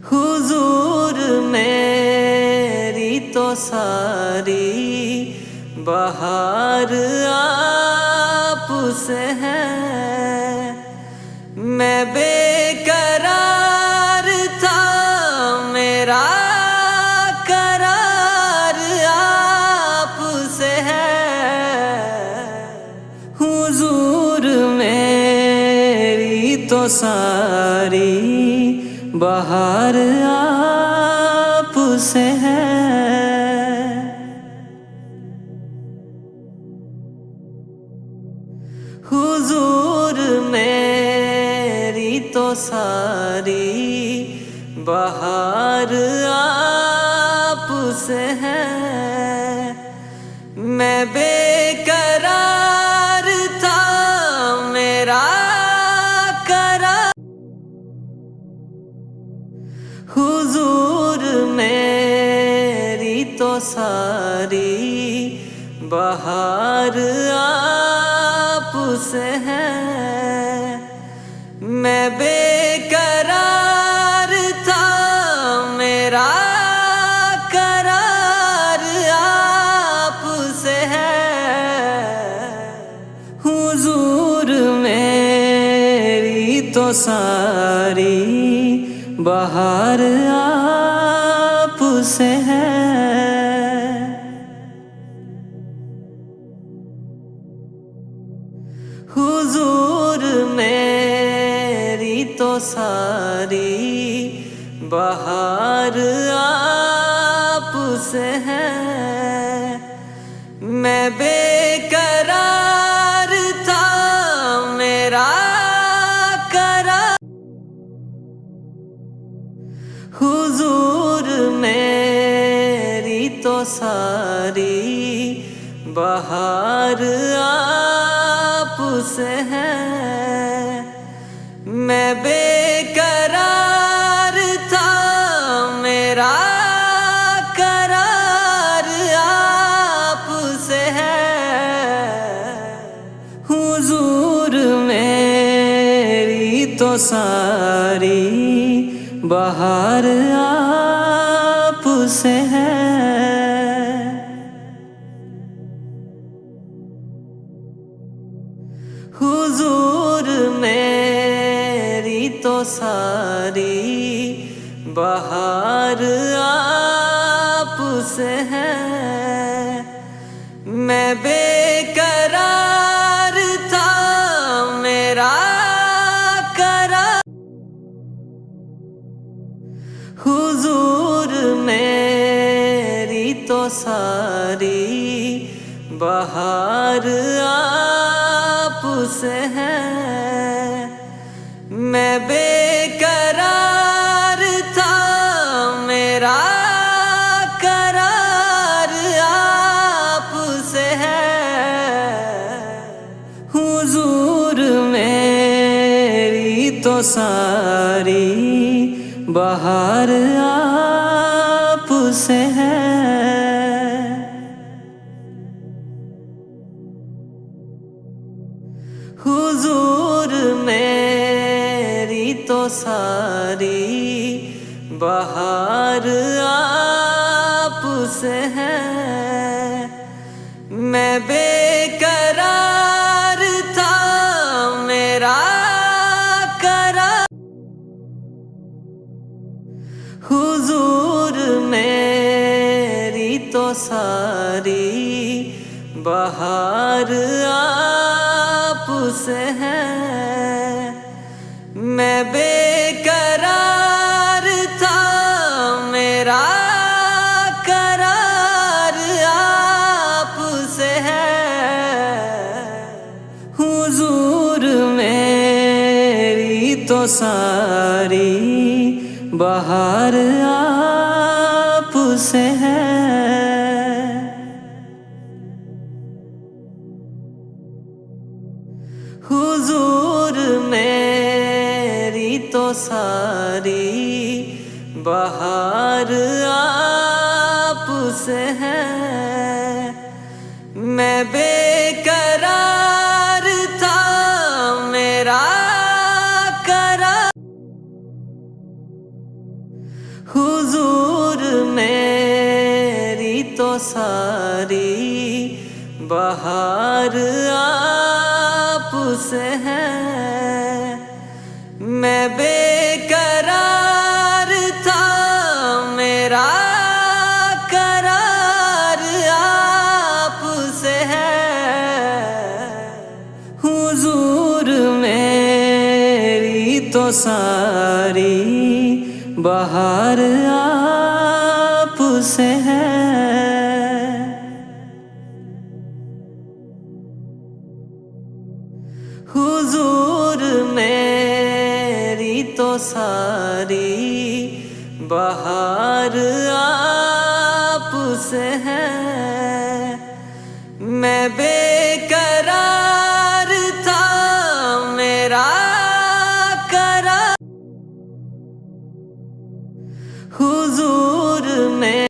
हुजूर मेरी तो सारी बहार आप से है। मैं बेकरार था, मेरा करार आप से है। हुजूर मेरी तो सारी बहार आप से है। हुजूर मेरी तो सारी बहार आप से है। मैं बेकरार था, मेरा हुजूर मेरी तो सारी बहार आप से है। मैं बेकरार था, मेरा करार आप से है। हुजूर मेरी तो सारी बहार आप से है। हुजूर मेरी तो सारी बहार आप से है। मैं बेकरार था, मेरा हुजूर मेरी तो सारी बहार आप से है। मैं बेकरार था, मेरा करार आप से है। हुजूर मेरी तो सारी बहार आप से है। हुजूर मेरी तो सारी बहार आप से है। मैं बेकरार था, मेरा हुजूर मेरी तो सारी बहार आप से है। मैं बेकरार था, मेरा करार आप से है। हुजूर मेरी तो सारी बहार आप से है। हुजूर मेरी तो सारी बहार आप से है। मैं बेकरार था, मेरा हुजूर मेरी तो सारी बहार आप से है। मैं बेकरार था, मेरा करार आप से है। हुजूर मेरी तो सारी बहार आप से है। हुजूर मेरी तो सारी बहार आप से है। मैं बेकरार था, मेरा सारी बहार आप से है। मैं बेकरार था, मेरा करार आप से है। हुजूर मेरी तो सारी बहार आप से है। हुजूर मेरी तो सारी बहार आप से है। मैं बेकरार था, मेरा करार हुजूर में